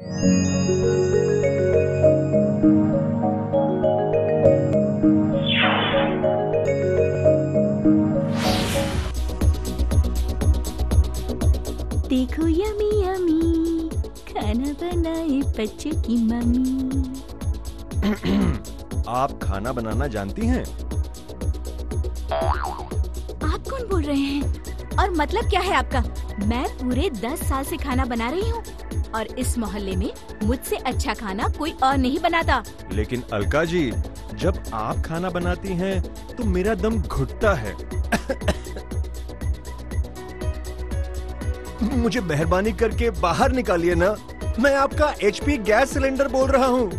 देखो yummy yummy खाना बनाए बच्चों की मम्मी। आप खाना बनाना जानती हैं? आप कौन बोल रहे हैं और मतलब क्या है आपका? मैं पूरे 10 साल से खाना बना रही हूँ और इस मोहल्ले में मुझसे अच्छा खाना कोई और नहीं बनाता। लेकिन अलका जी, जब आप खाना बनाती हैं तो मेरा दम घुटता है। मुझे मेहरबानी करके बाहर निकालिए ना। मैं आपका HP गैस सिलेंडर बोल रहा हूँ।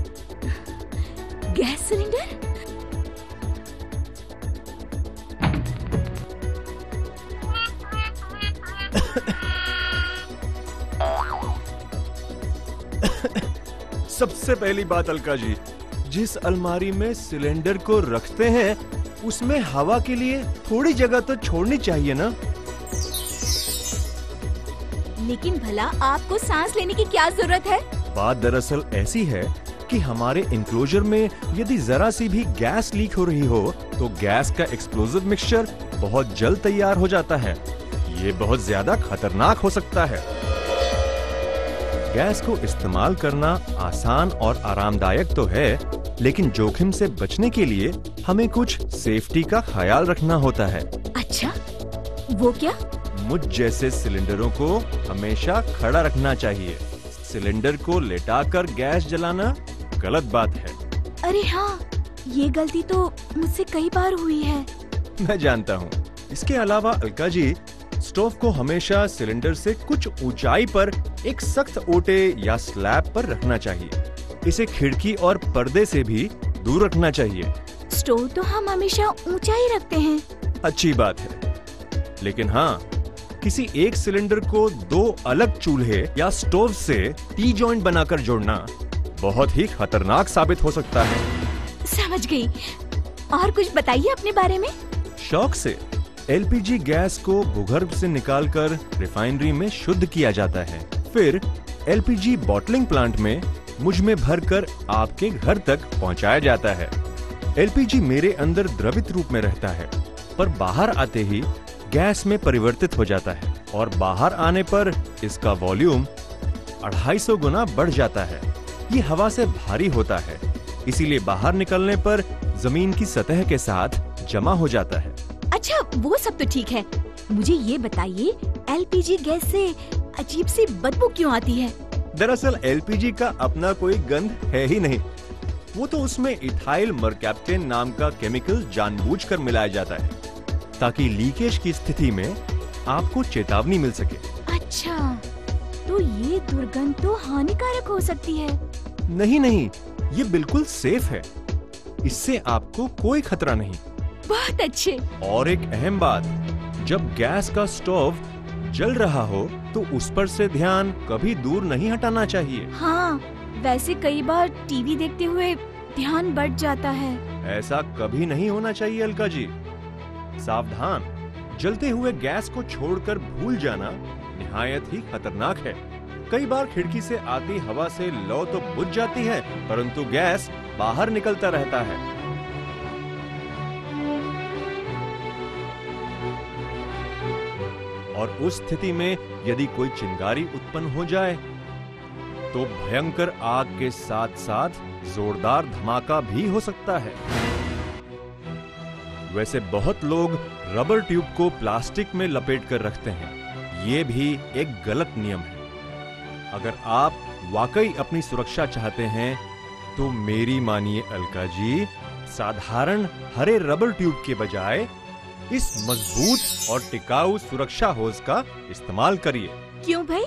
Gas cylinder? सबसे पहली बात अलका जी, जिस अलमारी में सिलेंडर को रखते हैं उसमें हवा के लिए थोड़ी जगह तो छोड़नी चाहिए ना। लेकिन भला आपको सांस लेने की क्या जरूरत है? बात दरअसल ऐसी है कि हमारे इंक्लोजर में यदि जरा सी भी गैस लीक हो रही हो तो गैस का एक्सप्लोजिव मिक्सचर बहुत जल्द तैयार हो जाता है। ये बहुत ज्यादा खतरनाक हो सकता है। गैस को इस्तेमाल करना आसान और आरामदायक तो है, लेकिन जोखिम से बचने के लिए हमें कुछ सेफ्टी का ख्याल रखना होता है। अच्छा, वो क्या? मुझ जैसे सिलेंडरों को हमेशा खड़ा रखना चाहिए। सिलेंडर को लेटाकर गैस जलाना गलत बात है। अरे हाँ, ये गलती तो मुझसे कई बार हुई है। मैं जानता हूँ। इसके अलावा अलका जी, स्टोव को हमेशा सिलेंडर से कुछ ऊंचाई पर एक सख्त ओटे या स्लैब पर रखना चाहिए। इसे खिड़की और पर्दे से भी दूर रखना चाहिए। स्टोव तो हम हमेशा ऊंचा ही रखते हैं। अच्छी बात है, लेकिन हाँ, किसी एक सिलेंडर को 2 अलग चूल्हे या स्टोव से टी जॉइंट बनाकर जोड़ना बहुत ही खतरनाक साबित हो सकता है। समझ गई। और कुछ बताइए अपने बारे में। शौक से LPG गैस को भूगर्भ से निकालकर रिफाइनरी में शुद्ध किया जाता है। फिर LPG बॉटलिंग प्लांट में मुझ में भरकर आपके घर तक पहुंचाया जाता है। LPG मेरे अंदर द्रवित रूप में रहता है, पर बाहर आते ही गैस में परिवर्तित हो जाता है और बाहर आने पर इसका वॉल्यूम 250 गुना बढ़ जाता है। ये हवा से भारी होता है, इसीलिए बाहर निकलने पर जमीन की सतह के साथ जमा हो जाता है। अच्छा, वो सब तो ठीक है। मुझे ये बताइए, LPG गैस से अजीब सी बदबू क्यों आती है? दरअसल LPG का अपना कोई गंध है ही नहीं। वो तो उसमें इथाइल मरकैप्टेन नाम का केमिकल जानबूझकर मिलाया जाता है ताकि लीकेज की स्थिति में आपको चेतावनी मिल सके। अच्छा, तो ये दुर्गंध तो हानिकारक हो सकती है। नहीं, ये बिल्कुल सेफ है। इससे आपको कोई खतरा नहीं। बहुत अच्छे। और एक अहम बात, जब गैस का स्टोव जल रहा हो तो उस पर से ध्यान कभी दूर नहीं हटाना चाहिए। हाँ, वैसे कई बार टीवी देखते हुए ध्यान बढ़ जाता है। ऐसा कभी नहीं होना चाहिए अलका जी। सावधान, जलते हुए गैस को छोड़कर भूल जाना निहायत ही खतरनाक है। कई बार खिड़की से आती हवा से लौ तो बुझ जाती है, परंतु गैस बाहर निकलता रहता है। और उस स्थिति में यदि कोई चिंगारी उत्पन्न हो जाए तो भयंकर आग के साथ साथ जोरदार धमाका भी हो सकता है। वैसे बहुत लोग रबर ट्यूब को प्लास्टिक में लपेट कर रखते हैं। ये भी एक गलत नियम है। अगर आप वाकई अपनी सुरक्षा चाहते हैं तो मेरी मानिए अलका जी, साधारण हरे रबर ट्यूब के बजाय इस मजबूत और टिकाऊ सुरक्षा होज का इस्तेमाल करिए। क्यों भाई?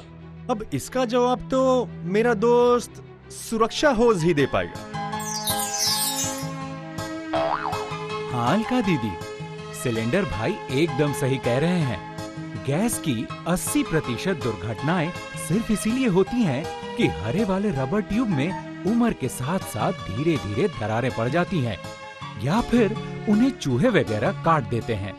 अब इसका जवाब तो मेरा दोस्त सुरक्षा होज ही दे पाएगा। हाँ अलका दीदी, सिलेंडर भाई एकदम सही कह रहे हैं। गैस की 80% दुर्घटनाएं सिर्फ इसीलिए होती हैं कि हरे वाले रबर ट्यूब में उम्र के साथ साथ धीरे धीरे दरारें पड़ जाती हैं या फिर उन्हें चूहे वगैरह काट देते हैं।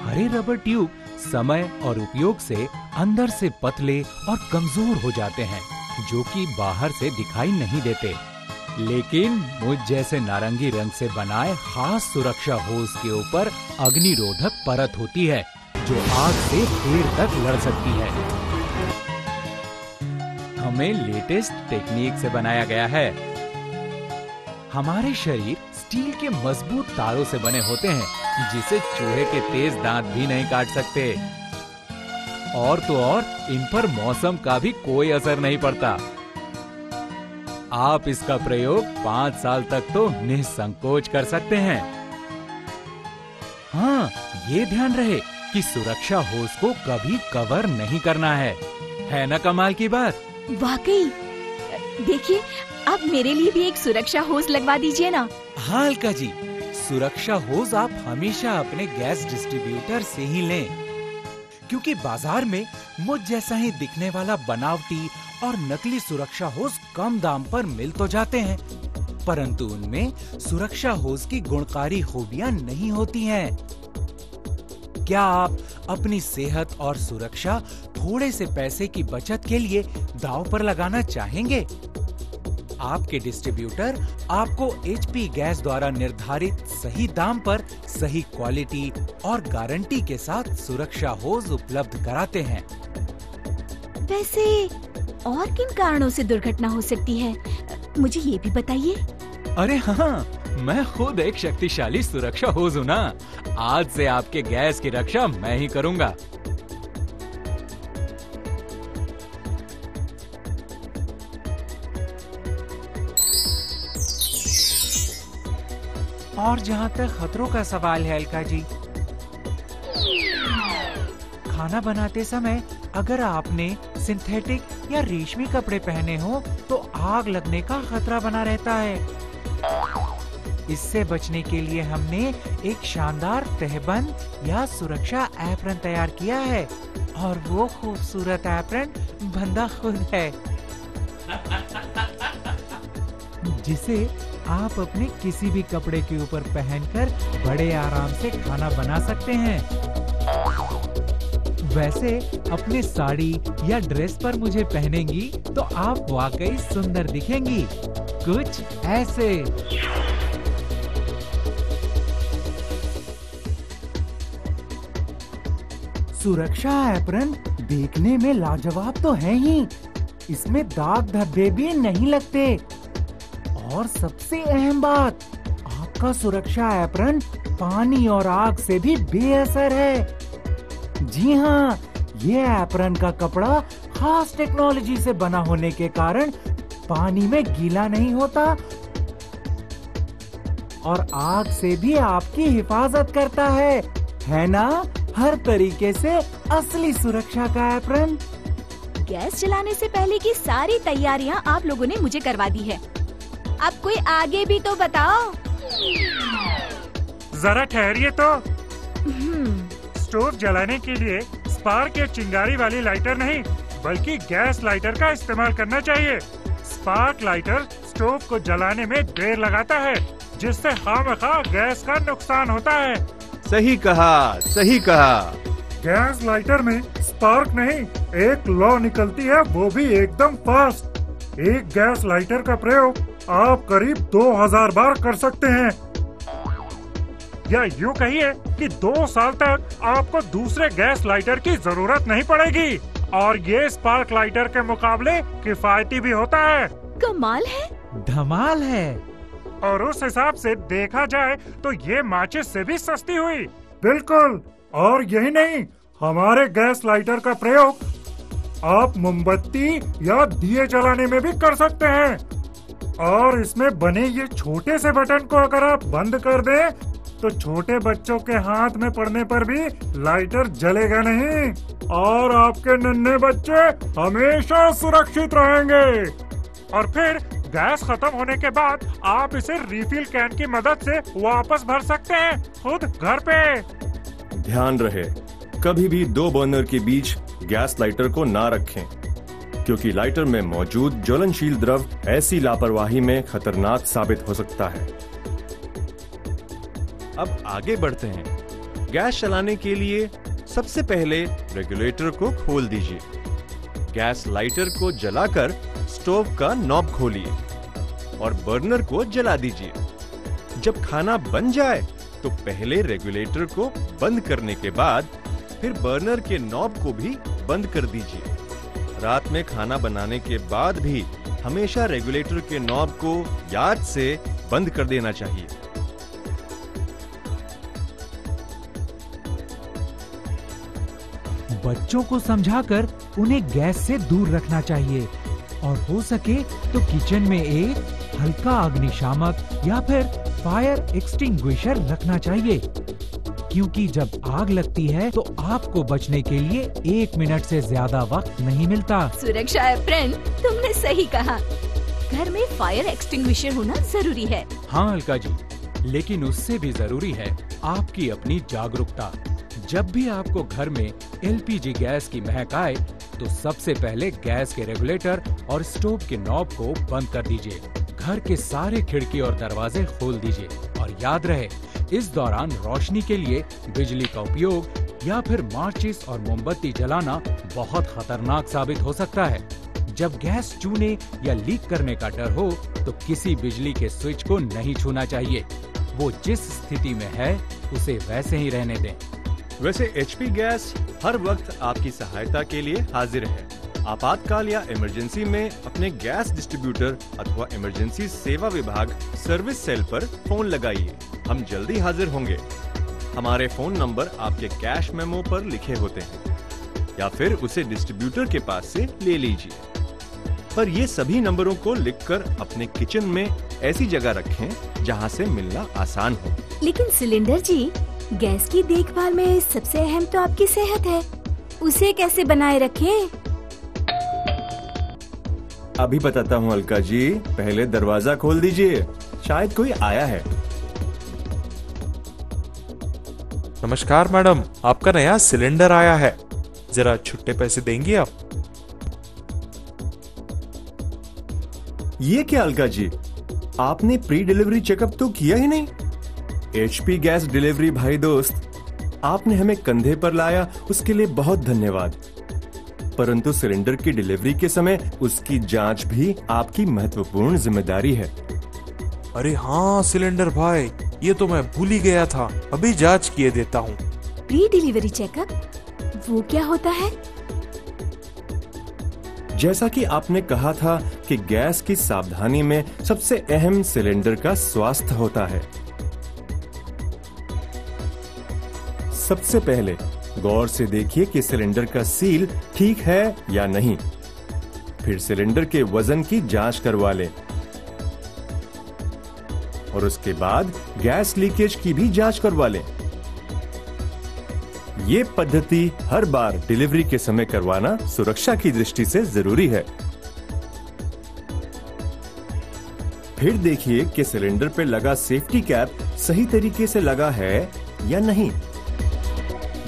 हरे रबर ट्यूब समय और उपयोग से अंदर से पतले और कमजोर हो जाते हैं, जो कि बाहर से दिखाई नहीं देते, लेकिन मुझ जैसे नारंगी रंग से बनाए खास सुरक्षा होज के ऊपर अग्निरोधक परत होती है जो आग से देर तक लड़ सकती है। हमें लेटेस्ट टेक्निक से बनाया गया है। हमारे शरीर स्टील के मजबूत तारों से बने होते हैं जिसे चूहे के तेज दांत भी नहीं काट सकते। और तो और इन पर मौसम का भी कोई असर नहीं पड़ता। आप इसका प्रयोग 5 साल तक तो निसंकोच कर सकते हैं। हाँ, ये ध्यान रहे कि सुरक्षा होज को कभी कवर नहीं करना है ना कमाल की बात? वाकई। देखिए, आप मेरे लिए भी एक सुरक्षा होज लगवा दीजिए ना। हाँ अलका जी, सुरक्षा होज आप हमेशा अपने गैस डिस्ट्रीब्यूटर से ही लें, क्योंकि बाजार में मुझ जैसा ही दिखने वाला बनावटी और नकली सुरक्षा होज कम दाम पर मिल तो जाते हैं, परंतु उनमें सुरक्षा होज की गुणकारी खूबियां नहीं होती हैं। क्या आप अपनी सेहत और सुरक्षा थोड़े से पैसे की बचत के लिए दांव पर लगाना चाहेंगे? आपके डिस्ट्रीब्यूटर आपको HP गैस द्वारा निर्धारित सही दाम पर सही क्वालिटी और गारंटी के साथ सुरक्षा होज उपलब्ध कराते हैं। वैसे और किन कारणों से दुर्घटना हो सकती है, मुझे ये भी बताइए। अरे हाँ, मैं खुद एक शक्तिशाली सुरक्षा होज हूँ ना। आज से आपके गैस की रक्षा मैं ही करूँगा। और जहाँ तक खतरों का सवाल है अलका जी, खाना बनाते समय अगर आपने सिंथेटिक या रेशमी कपड़े पहने हो तो आग लगने का खतरा बना रहता है। इससे बचने के लिए हमने एक शानदार तहबंद या सुरक्षा एप्रन तैयार किया है, और वो खूबसूरत एप्रन बंदा खुद है, जिसे आप अपने किसी भी कपड़े के ऊपर पहनकर बड़े आराम से खाना बना सकते हैं। वैसे अपने साड़ी या ड्रेस पर मुझे पहनेंगी तो आप वाकई सुंदर दिखेंगी, कुछ ऐसे। सुरक्षा एप्रन देखने में लाजवाब तो है ही, इसमें दाग धब्बे भी नहीं लगते, और सबसे अहम बात, आपका सुरक्षा एप्रन पानी और आग से भी बेअसर है। जी हाँ, ये एप्रन का कपड़ा खास टेक्नोलॉजी से बना होने के कारण पानी में गीला नहीं होता और आग से भी आपकी हिफाजत करता है ना? हर तरीके से असली सुरक्षा का एप्रन। गैस जलाने से पहले की सारी तैयारियां आप लोगों ने मुझे करवा दी है। अब कोई आगे भी तो बताओ। जरा ठहरिए तो। स्टोव जलाने के लिए स्पार्क या चिंगारी वाली लाइटर नहीं, बल्कि गैस लाइटर का इस्तेमाल करना चाहिए। स्पार्क लाइटर स्टोव को जलाने में देर लगाता है, जिससे खामखा गैस का नुकसान होता है। सही कहा, सही कहा। गैस लाइटर में स्पार्क नहीं, एक लौ निकलती है, वो भी एकदम फास्ट। एक गैस लाइटर का प्रयोग आप करीब 2000 बार कर सकते हैं, या यूँ कहिए कि 2 साल तक आपको दूसरे गैस लाइटर की जरूरत नहीं पड़ेगी। और ये स्पार्क लाइटर के मुकाबले किफायती भी होता है। कमाल है, धमाल है। और उस हिसाब से देखा जाए तो ये माचिस से भी सस्ती हुई। बिल्कुल, और यही नहीं, हमारे गैस लाइटर का प्रयोग आप मोमबत्ती या दिए जलाने में भी कर सकते हैं। और इसमें बने ये छोटे से बटन को अगर आप बंद कर दें तो छोटे बच्चों के हाथ में पड़ने पर भी लाइटर जलेगा नहीं, और आपके नन्हे बच्चे हमेशा सुरक्षित रहेंगे। और फिर गैस खत्म होने के बाद आप इसे रिफिल कैन की मदद से वापस भर सकते हैं, खुद घर पे। ध्यान रहे, कभी भी 2 बर्नर के बीच गैस लाइटर को ना रखें, क्योंकि लाइटर में मौजूद ज्वलनशील द्रव ऐसी लापरवाही में खतरनाक साबित हो सकता है। अब आगे बढ़ते हैं। गैस चलाने के लिए सबसे पहले रेगुलेटर को खोल दीजिए। गैस लाइटर को जलाकर स्टोव का नॉब खोलिए और बर्नर को जला दीजिए। जब खाना बन जाए तो पहले रेगुलेटर को बंद करने के बाद फिर बर्नर के नॉब को भी बंद कर दीजिए। रात में खाना बनाने के बाद भी हमेशा रेगुलेटर के नॉब को याद से बंद कर देना चाहिए। बच्चों को समझाकर उन्हें गैस से दूर रखना चाहिए और हो सके तो किचन में एक हल्का अग्निशामक या फिर फायर एक्सटिंग्विशर रखना चाहिए, क्योंकि जब आग लगती है तो आपको बचने के लिए 1 मिनट से ज्यादा वक्त नहीं मिलता। सुरक्षा है फ्रेंड, तुमने सही कहा। घर में फायर एक्सटिंग्विशर होना जरूरी है। हाँ अलका जी, लेकिन उससे भी जरूरी है आपकी अपनी जागरूकता। जब भी आपको घर में एलपीजी गैस की महक आए तो सबसे पहले गैस के रेगुलेटर और स्टोव के नॉब को बंद कर दीजिए। घर के सारे खिड़की और दरवाजे खोल दीजिए और याद रहे, इस दौरान रोशनी के लिए बिजली का उपयोग या फिर माचिस और मोमबत्ती जलाना बहुत खतरनाक साबित हो सकता है। जब गैस चूने या लीक करने का डर हो तो किसी बिजली के स्विच को नहीं छूना चाहिए। वो जिस स्थिति में है उसे वैसे ही रहने दें। वैसे एचपी गैस हर वक्त आपकी सहायता के लिए हाजिर है। आपातकाल या इमरजेंसी में अपने गैस डिस्ट्रीब्यूटर अथवा इमरजेंसी सेवा विभाग सर्विस सेल पर फोन लगाइए। हम जल्दी हाजिर होंगे। हमारे फोन नंबर आपके कैश मेमो पर लिखे होते हैं या फिर उसे डिस्ट्रीब्यूटर के पास से ले लीजिए। पर ये सभी नंबरों को लिखकर अपने किचन में ऐसी जगह रखें जहां से मिलना आसान हो। लेकिन सिलेंडर जी, गैस की देखभाल में सबसे अहम तो आपकी सेहत है, उसे कैसे बनाए रखें? अभी बताता हूँ अलका जी, पहले दरवाजा खोल दीजिए, शायद कोई आया है। नमस्कार मैडम, आपका नया सिलेंडर आया है, जरा छुट्टे पैसे देंगी आप? ये क्या अलका जी, आपने प्री डिलीवरी चेकअप तो किया ही नहीं। एचपी गैस डिलीवरी भाई दोस्त, आपने हमें कंधे पर लाया, उसके लिए बहुत धन्यवाद। परंतु सिलेंडर की डिलीवरी के समय उसकी जांच भी आपकी महत्वपूर्ण जिम्मेदारी है। अरे हाँ सिलेंडर भाई, ये तो मैं भूल ही गया था, अभी जांच किए देता हूँ। प्री डिलीवरी चेकअप, वो क्या होता है? जैसा कि आपने कहा था कि गैस की सावधानी में सबसे अहम सिलेंडर का स्वास्थ्य होता है। सबसे पहले गौर से देखिए कि सिलेंडर का सील ठीक है या नहीं। फिर सिलेंडर के वजन की जांच करवा लें और उसके बाद गैस लीकेज की भी जांच करवा लें। ये पद्धति हर बार डिलीवरी के समय करवाना सुरक्षा की दृष्टि से जरूरी है। फिर देखिए कि सिलेंडर पे लगा सेफ्टी कैप सही तरीके से लगा है या नहीं।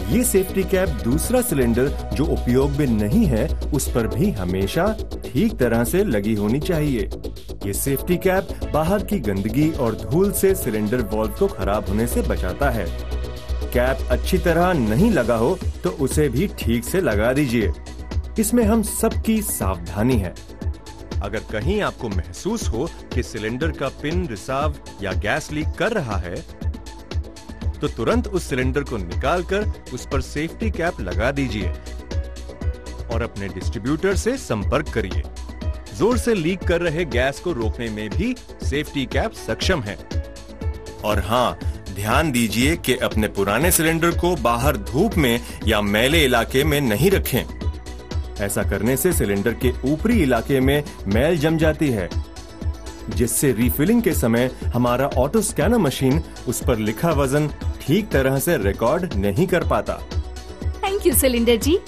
ये सेफ्टी कैप दूसरा सिलेंडर जो उपयोग में नहीं है उस पर भी हमेशा ठीक तरह से लगी होनी चाहिए। ये सेफ्टी कैप बाहर की गंदगी और धूल से सिलेंडर वाल्व को खराब होने से बचाता है। कैप अच्छी तरह नहीं लगा हो तो उसे भी ठीक से लगा दीजिए। इसमें हम सबकी सावधानी है। अगर कहीं आपको महसूस हो कि सिलेंडर का पिन रिसाव या गैस लीक कर रहा है तो तुरंत उस सिलेंडर को निकालकर उस पर सेफ्टी कैप लगा दीजिए और अपने डिस्ट्रीब्यूटर से संपर्क करिए। जोर से लीक कर रहे गैस को रोकने में भी सेफ्टी कैप सक्षम है। और हाँ, ध्यान दीजिए कि अपने पुराने सिलेंडर को बाहर धूप में या मैले इलाके में नहीं रखें। ऐसा करने से सिलेंडर के ऊपरी इलाके में मैल जम जाती है, जिससे रिफिलिंग के समय हमारा ऑटो स्कैनर मशीन उस पर लिखा वजन ठीक तरह से रिकॉर्ड नहीं कर पाता। थैंक यू सिलेंडर जी,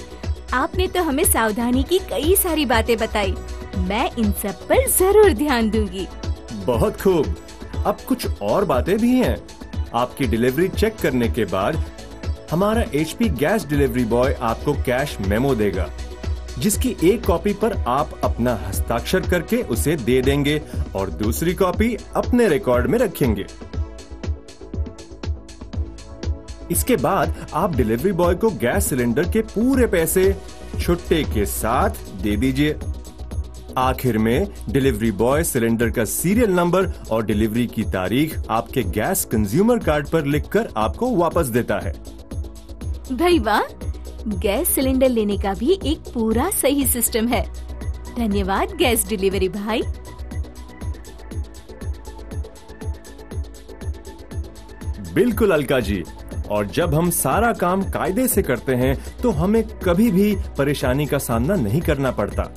आपने तो हमें सावधानी की कई सारी बातें बताई। मैं इन सब पर जरूर ध्यान दूंगी। बहुत खूब। अब कुछ और बातें भी हैं। आपकी डिलीवरी चेक करने के बाद हमारा एचपी गैस डिलीवरी बॉय आपको कैश मेमो देगा, जिसकी एक कॉपी पर आप अपना हस्ताक्षर करके उसे दे देंगे और दूसरी कॉपी अपने रिकॉर्ड में रखेंगे। इसके बाद आप डिलीवरी बॉय को गैस सिलेंडर के पूरे पैसे छुट्टे के साथ दे दीजिए। आखिर में डिलीवरी बॉय सिलेंडर का सीरियल नंबर और डिलीवरी की तारीख आपके गैस कंज्यूमर कार्ड पर लिखकर आपको वापस देता है। भाई वाह, गैस सिलेंडर लेने का भी एक पूरा सही सिस्टम है। धन्यवाद गैस डिलीवरी भाई। बिल्कुल अलका जी, और जब हम सारा काम कायदे से करते हैं तो हमें कभी भी परेशानी का सामना नहीं करना पड़ता।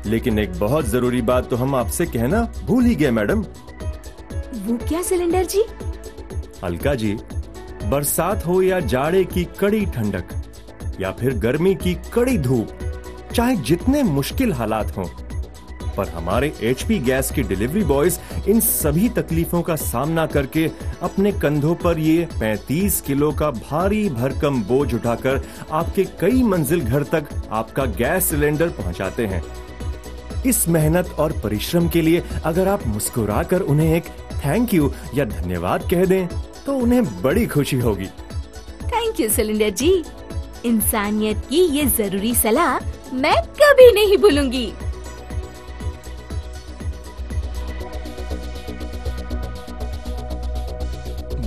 लेकिन एक बहुत जरूरी बात तो हम आपसे कहना भूल ही गए मैडम। वो क्या सिलेंडर जी? अलका जी, बरसात हो या जाड़े की कड़ी ठंडक या फिर गर्मी की कड़ी धूप, चाहे जितने मुश्किल हालात हों, पर हमारे एचपी गैस के डिलीवरी बॉयज इन सभी तकलीफों का सामना करके अपने कंधों पर ये 35 किलो का भारी भरकम बोझ उठाकर आपके कई मंजिल घर तक आपका गैस सिलेंडर पहुंचाते हैं। इस मेहनत और परिश्रम के लिए अगर आप मुस्कुराकर उन्हें एक थैंक यू या धन्यवाद कह दें तो उन्हें बड़ी खुशी होगी। थैंक यू सिलेंडर जी। इंसानियत की ये जरूरी सलाह मैं कभी नहीं भूलूंगी।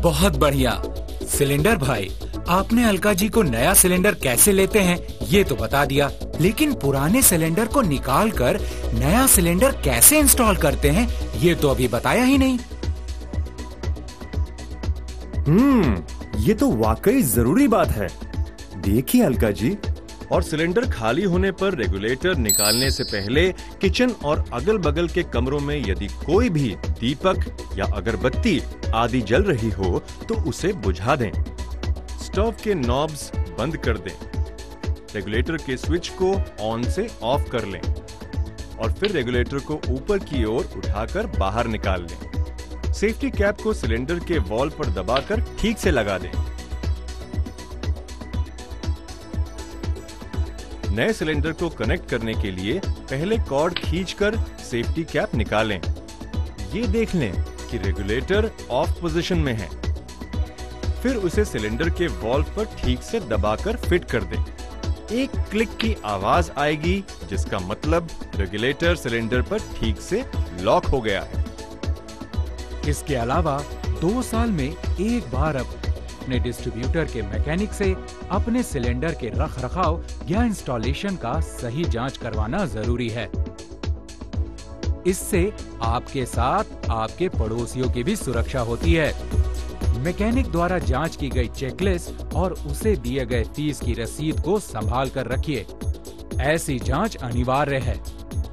बहुत बढ़िया। सिलेंडर भाई, आपने अलका जी को नया सिलेंडर कैसे लेते हैं ये तो बता दिया, लेकिन पुराने सिलेंडर को निकाल कर नया सिलेंडर कैसे इंस्टॉल करते हैं ये तो अभी बताया ही नहीं। ये तो वाकई जरूरी बात है। देखिए अलका जी, और सिलेंडर खाली होने पर रेगुलेटर निकालने से पहले किचन और अगल बगल के कमरों में यदि कोई भी दीपक या अगरबत्ती आदि जल रही हो तो उसे बुझा दें। स्टोव के नॉब्स बंद कर दें। रेगुलेटर के स्विच को ऑन से ऑफ कर लें और फिर रेगुलेटर को ऊपर की ओर उठाकर बाहर निकाल लें। सेफ्टी कैप को सिलेंडर के वॉल पर दबाकर ठीक से लगा दें। नए सिलेंडर को कनेक्ट करने के लिए पहले कॉर्ड खींचकर सेफ्टी कैप निकालें। ये देख लें कि रेगुलेटर ऑफ पोजीशन में है। फिर उसे सिलेंडर के वाल्व पर ठीक से दबाकर फिट कर दें। एक क्लिक की आवाज आएगी जिसका मतलब रेगुलेटर सिलेंडर पर ठीक से लॉक हो गया है। इसके अलावा 2 साल में एक बार अपने डिस्ट्रीब्यूटर के मैकेनिक से अपने सिलेंडर के रख रखाव या इंस्टॉलेशन का सही जांच करवाना जरूरी है। इससे आपके साथ आपके पड़ोसियों की भी सुरक्षा होती है। मैकेनिक द्वारा जांच की गई चेकलिस्ट और उसे दिए गए फीस की रसीद को संभाल कर रखिए। ऐसी जांच अनिवार्य है।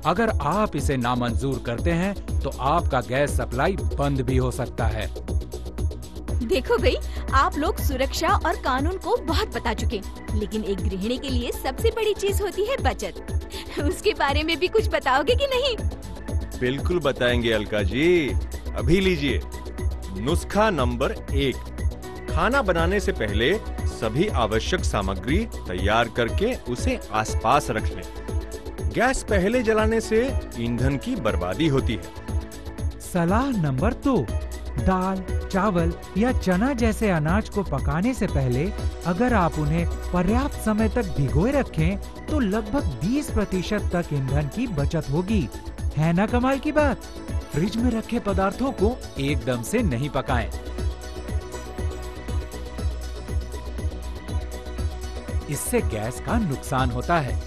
अगर आप इसे नामंजूर करते हैं तो आपका गैस सप्लाई बंद भी हो सकता है। देखो भाई, आप लोग सुरक्षा और कानून को बहुत बता चुके, लेकिन एक गृहिणी के लिए सबसे बड़ी चीज होती है बचत। उसके बारे में भी कुछ बताओगे कि नहीं? बिल्कुल बताएंगे अलका जी। अभी लीजिए नुस्खा नंबर 1। खाना बनाने से पहले सभी आवश्यक सामग्री तैयार करके उसे आसपास रख लें। गैस पहले जलाने से ईंधन की बर्बादी होती है। सलाह नंबर 2, दाल, चावल या चना जैसे अनाज को पकाने से पहले अगर आप उन्हें पर्याप्त समय तक भिगोए रखें तो लगभग 20% तक ईंधन की बचत होगी। है ना कमाल की बात? फ्रिज में रखे पदार्थों को एकदम से नहीं पकाएं। इससे गैस का नुकसान होता है।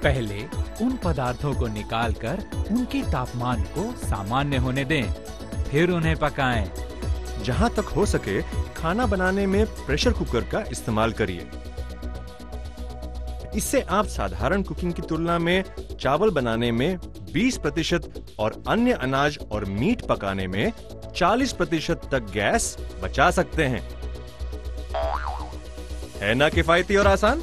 पहले उन पदार्थों को निकालकर उनके तापमान को सामान्य होने दें, फिर उन्हें पकाएं। जहां तक हो सके खाना बनाने में प्रेशर कुकर का इस्तेमाल करिए। इससे आप साधारण कुकिंग की तुलना में चावल बनाने में 20% और अन्य अनाज और मीट पकाने में 40% तक गैस बचा सकते हैं। है ना किफायती और आसान?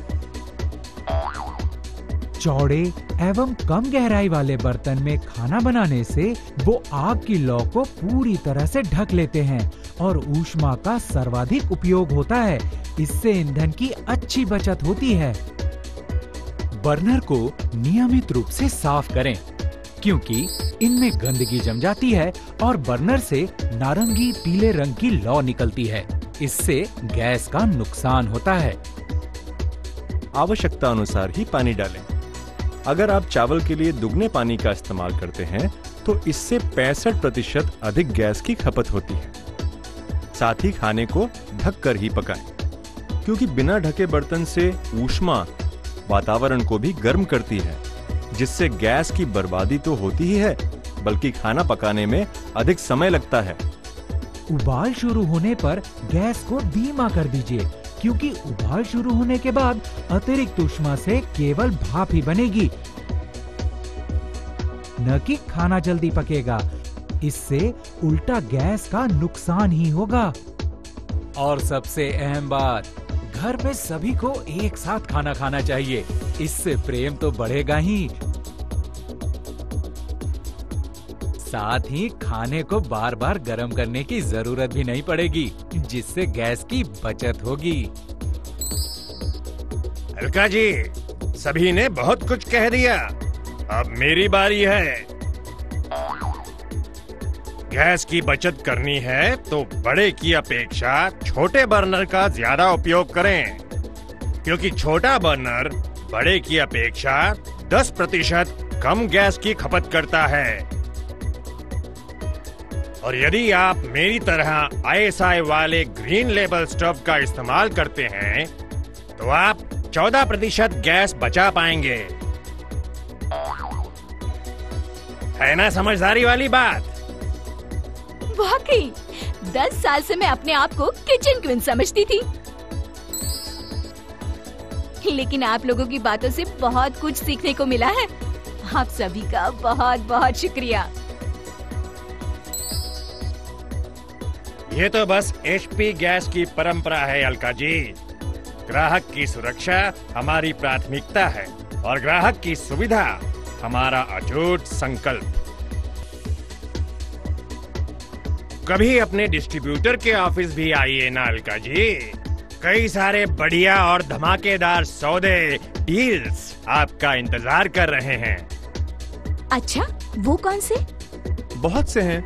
चौड़े एवं कम गहराई वाले बर्तन में खाना बनाने से वो आग की लौ को पूरी तरह से ढक लेते हैं और ऊष्मा का सर्वाधिक उपयोग होता है। इससे ईंधन की अच्छी बचत होती है। बर्नर को नियमित रूप से साफ करें, क्योंकि इनमें गंदगी जम जाती है और बर्नर से नारंगी पीले रंग की लौ निकलती है। इससे गैस का नुकसान होता है। आवश्यकता अनुसार ही पानी डालें। अगर आप चावल के लिए दुगने पानी का इस्तेमाल करते हैं तो इससे 65% अधिक गैस की खपत होती है। साथ ही खाने को ढककर ही पकाएं, क्योंकि बिना ढके बर्तन से ऊष्मा वातावरण को भी गर्म करती है, जिससे गैस की बर्बादी तो होती ही है, बल्कि खाना पकाने में अधिक समय लगता है। उबाल शुरू होने पर गैस को धीमा कर दीजिए, क्योंकि उबाल शुरू होने के बाद अतिरिक्त ऊष्मा से केवल भाप ही बनेगी, न कि खाना जल्दी पकेगा। इससे उल्टा गैस का नुकसान ही होगा। और सबसे अहम बात, घर में सभी को एक साथ खाना खाना चाहिए, इससे प्रेम तो बढ़ेगा ही, साथ ही खाने को बार बार गर्म करने की जरूरत भी नहीं पड़ेगी, जिससे गैस की बचत होगी। अलका जी, सभी ने बहुत कुछ कह दिया, अब मेरी बारी है। गैस की बचत करनी है तो बड़े की अपेक्षा छोटे बर्नर का ज्यादा उपयोग करें, क्योंकि छोटा बर्नर बड़े की अपेक्षा 10% कम गैस की खपत करता है। और यदि आप मेरी तरह ISI वाले ग्रीन लेबल स्टोव का इस्तेमाल करते हैं तो आप 14% गैस बचा पाएंगे। है ना समझदारी वाली बात? वाकई 10 साल से मैं अपने आप को किचन क्वीन समझती थी, लेकिन आप लोगों की बातों से बहुत कुछ सीखने को मिला है। आप सभी का बहुत बहुत शुक्रिया। ये तो बस HP गैस की परंपरा है अलका जी। ग्राहक की सुरक्षा हमारी प्राथमिकता है और ग्राहक की सुविधा हमारा अटूट संकल्प। कभी अपने डिस्ट्रीब्यूटर के ऑफिस भी आइए ना अलका जी, कई सारे बढ़िया और धमाकेदार सौदे डील्स आपका इंतजार कर रहे हैं। अच्छा, वो कौन से? बहुत से हैं।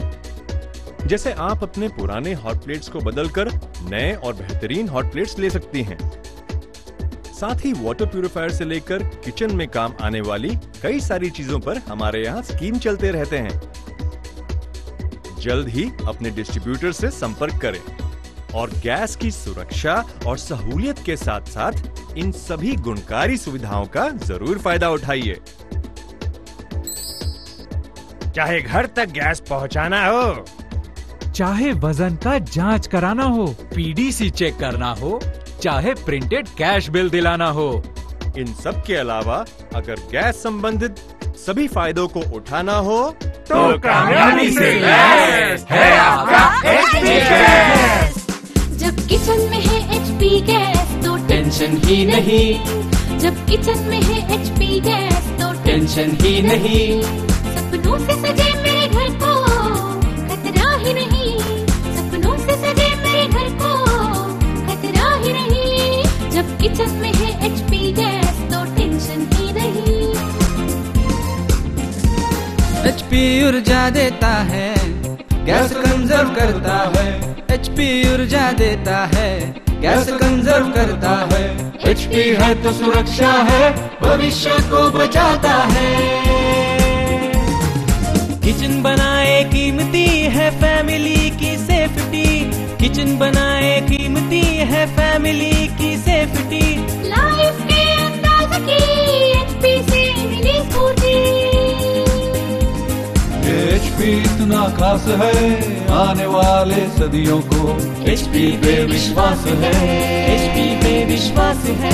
जैसे आप अपने पुराने हॉट प्लेट्स को बदलकर नए और बेहतरीन हॉट प्लेट्स ले सकती हैं। साथ ही वाटर प्यूरिफायर से लेकर किचन में काम आने वाली कई सारी चीजों पर हमारे यहाँ स्कीम चलते रहते हैं। जल्द ही अपने डिस्ट्रीब्यूटर से संपर्क करें और गैस की सुरक्षा और सहूलियत के साथ साथ इन सभी गुणकारी सुविधाओं का जरूर फायदा उठाइए। चाहे घर तक गैस पहुंचाना हो, चाहे वजन का जांच कराना हो, PDC चेक करना हो, चाहे प्रिंटेड कैश बिल दिलाना हो, इन सब के अलावा अगर गैस संबंधित सभी फायदों को उठाना हो तो कामयाबी से लैस है आपका HP गैस। जब किचन में है HP गैस तो टेंशन ही नहीं। जब किचन में है HP गैस तो टेंशन ही नहीं। सपनों से सजे मेरे घर को खतरा ही नहीं। सपनों से सजे मेरे घर को खतरा ही नहीं। जब किचन में है HP गैस तो टेंशन ही नहीं। HP ऊर्जा देता है, गैस कंजर्व करता है। HP ऊर्जा देता है, गैस कंजर्व करता है। HP है तो सुरक्षा है, भविष्य को बचाता है। किचन बनाए कीमती है फैमिली की सेफ्टी। किचन बनाए कीमती है फैमिली की सेफ्टी। लाइफ के अंदाज की HP से मिली स्फूर्ति। HP इतना खास है, आने वाले सदियों को HP पे विश्वास है। HP पे विश्वास है।